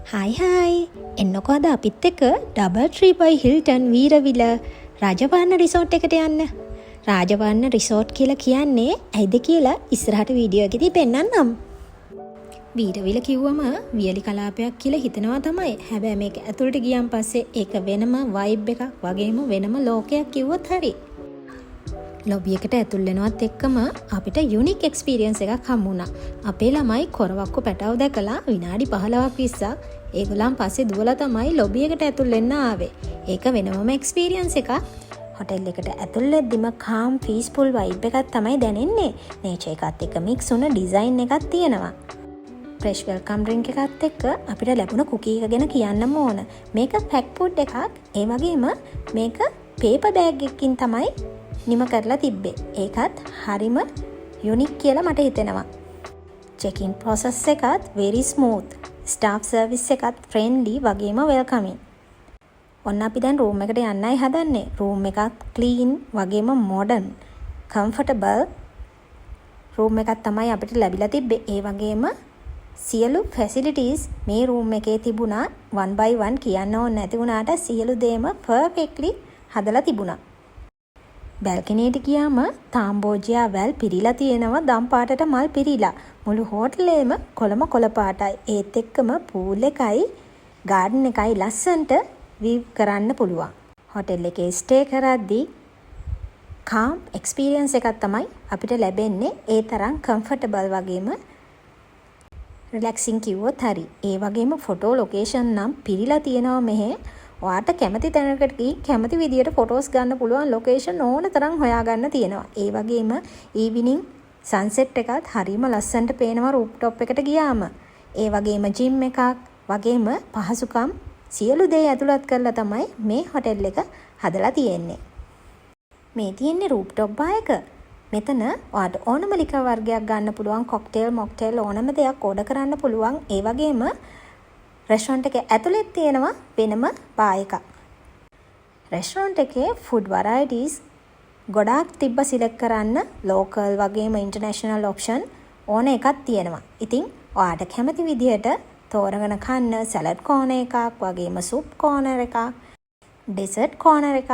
හයි එන්නකෝ අද අපිත් එක්ක ඩබල් ට්‍රී බයි හිල්ටන් වීරවිල රාජවර්ණ රිසෝට් එකට යන්න. රාජවර්ණ රිසෝට් කියලා කියන්නේ ඇයිද කියලා ඉස්සරහට වීඩියෝ එකේදී පෙන්නන්නම්. වීරවිල කිව්වම වියලි කලාපයක් කියලා හිතනවා තමයි. හැබැයි මේක ඇතුළට ගියන් පස්සේ ඒක වෙනම වයිබ් එකක් වගේම වෙනම ලෝකයක් කිව්වොත් හරි. ලොබි එකට ඇතුල් වෙනවත් එක්කම අපිට යුනික් එක්ස්පීරියන්ස් එකක් හම්බුණා. අපේ ළමයි කොරවක්කු පැටව දැකලා විනාඩි 15ක් 20ක් ඒගොල්ලන් පස්සේ දුවලා තමයි ලොබි එකට ඇතුල් වෙන්න ආවේ. ඒක වෙනමම එක්ස්පීරියන්ස් එකක්. හොටෙල් එකට ඇතුල් වෙද්දිම කාම් පීස්ෆුල් වයිබ් එකක් තමයි දැනෙන්නේ. නේචර් එකත් එක්ක මික්ස් වුණ ඩිසයින් එකක් තියෙනවා. ෆ්‍රෙෂ් වෙල්කම් ඩ්‍රින්ක් එකත් එක්ක අපිට ලැබුණ කුකී එක ගැන කියන්නම ඕන. මේක පැක් ෆුඩ් එකක්. ඒ වගේම මේක පේපර් බෑග් එකකින් තමයි නිම කරලා තිබ්බේ. ඒකත් හරිම යුනික් කියලා මට හිතෙනවා. චෙකින් ප්‍රොසෙස් එකත් very smooth. ස්ටාෆ් සර්විස් එකත් ෆ්‍රෙන්ඩ්ලි වගේම වෙල්කමින්. ඔන්න අපි දැන් රූම් එකට යන්නයි හදන්නේ. රූම් එකක් ක්ලීන් වගේම මොඩර්න් කම්ෆර්ටබල් රූම් එකක් තමයි අපිට ලැබිලා තිබ්බේ. ඒ වගේම සියලු ෆැසිලිටීස් මේ රූම් එකේ තිබුණා. 1 by 1 කියන්න ඕනේ නැති වුණාට සියලු දේම පර්ෆෙක්ට්ලි හදලා තිබුණා. බැල්කනියට ගියාම තාම්බෝජියා වැල් පිරීලා තියෙනවා. දම් පාටට මල් පිරීලා. මුළු හෝටලේම කොළ පාටයි. ඒත් එක්කම පූල් එකයි ගාඩන් එකයි ලස්සන්ට වීව් කරන්න පුළුවන්. හෝටල් එකේ ස්ටේ කරද්දී කාම් එක්ස්පීරියන්ස් එකක් තමයි අපිට ලැබෙන්නේ. ඒ තරම් කම්ෆර්ටබල් වගේම රිලැක්සින් කිව්වොත් හරි. ඒ වගේම ෆොටෝ ලොකේෂන් නම් පිරීලා තියෙනවා මෙහෙ. ඔයාට කැමති තැනකට ගිහින් කැමති විදියට ෆොටෝස් ගන්න පුළුවන් ලොකේෂන් ඕන තරම් හොයාගන්න තියෙනවා. ඒ වගේම ඊවිනිං සන්සෙට් එකත් හරිම ලස්සනට පේනවා රූෆ්ටොප් එකට ගියාම. ඒ වගේම ජිම් එකක් වගේම පහසුකම් සියලු දේ ඇතුළත් කරලා තමයි මේ හොටෙල් එක හදලා තියෙන්නේ. මේ තියෙන්නේ රූෆ්ටොප් බාර් එක. මෙතන ඔයාට ඕනම ලිකර් වර්ගයක් ගන්න පුළුවන්. කොක්ටේල් මොක්ටේල් ඕනම දෙයක් ඕඩර් කරන්න පුළුවන්. ඒ වගේම රෙස්ටොරන්ට් එකේ ඇතුළේ තියෙනවා වෙනම බාර් එකක්. රෙස්ටොරන්ට් එකේ ෆුඩ් වරයිටිස් ගොඩාක් තිබ්බ සිලෙක්ට් කරන්න. ලෝකල් වගේම ඉන්ටර්නැෂනල් ඔප්ෂන් ඕන එකක් තියෙනවා. ඉතින් ඔයාට කැමති විදිහට තෝරගෙන කන්න සලාඩ් කෝනර් එකක් වගේම සුප් කෝනර් එකක් ඩෙසර්ට් කෝනර් එකක්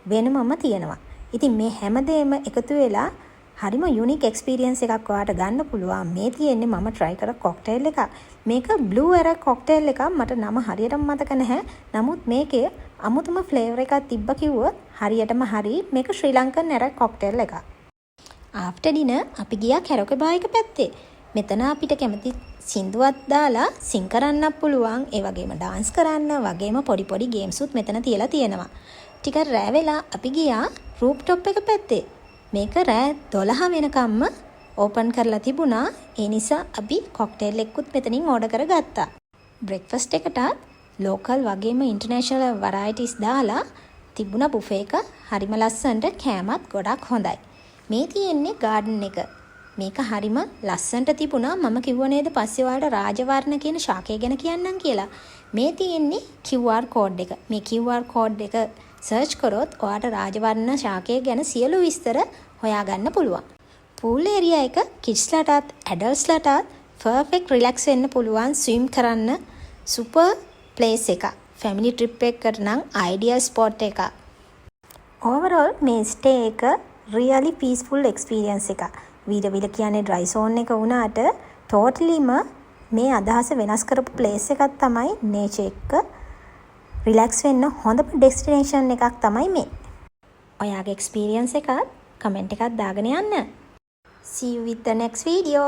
වෙනමම තියෙනවා. ඉතින් මේ හැමදේම එකතු වෙලා හරිම යුනික් එක්ස්පීරියන්ස් එකක් ඔයාට ගන්න පුළුවන්. මේ තියෙන්නේ මම try කර කොක්ටේල් එකක්. මේක blue era කොක්ටේල් එකක්. මට නම හරියටම මතක නැහැ. නමුත් මේකේ අමුතුම ෆ්ලේවර් එකක් තිබ්බ කිව්වොත් හරියටම හරි. මේක ශ්‍රී ලංකන් era කොක්ටේල් එකක්. after dinner අපි ගියා කැරෝකේ බාර් එක පැත්තේ. මෙතන අපිට කැමති සින්දුවක් දාලා සිං කරන්නත් පුළුවන්. ඒ වගේම dance කරන්න වගේම පොඩි ගේම්ස් උත් මෙතන තියලා තියෙනවා. ටික රෑ වෙලා අපි ගියා රූෆ්ටොප් එක පැත්තේ. මේක රෑ 12 වෙනකම්ම ඕපන් කරලා තිබුණා. ඒ නිසා අපි කොක්ටේල් එකකුත් මෙතනින් ඕඩර් කරගත්තා. බ්‍රෙක්ෆාස්ට් එකටත් ලෝකල් වගේම ඉන්ටර්නැෂනල් වරයිටිස් දාලා තිබුණා බුෆේ එක. හරිම ලස්සනට කෑමත් ගොඩක් හොඳයි. මේ තියෙන්නේ ගාඩන් එක. මේක හරිම ලස්සනට තිබුණා. මම කිව්ව නේද පස්සේ ඔයාලට රාජවර්ණ කියන ශාකය ගැන කියන්නම් කියලා. මේ තියෙන්නේ QR කෝඩ් එක. මේ QR කෝඩ් එක සර්ච් කරොත් ඔයාට රාජවර්ණ ශාකය ගැන සියලු විස්තර හොයාගන්න පුළුවන්. පූල් ඒරියා එක කිඩ්ස්ලටත් ඇඩල්ට්ස්ලටත් පර්ෆෙක්ට් රිලැක්ස් වෙන්න පුළුවන්. ස්විම් කරන්න සුපර් ප්ලේස් එකක්. ෆැමිලි ට්‍රිප් එකකට නම් අයිඩියල් ස්පොට් එකක්. ඕවරෝල් මේ ස්ටේ එක රියලි පීස්ෆුල් එක්ස්පීරියන්ස් එකක්. වීරවිල කියන්නේ ඩ්‍රයි සෝන් එක වුණාට ටෝටලිම මේ අදහස වෙනස් කරපු ප්ලේස් එකක් තමයි. නේචර් එක රිලැක්ස් වෙන්න හොඳම ඩෙස්ටිනේෂන් එකක් තමයි මේ. ඔයාගේ එක්ස්පීරියන්ස් එකත් කමෙන්ට් එකක් දාගෙන යන්න. See you with the next video.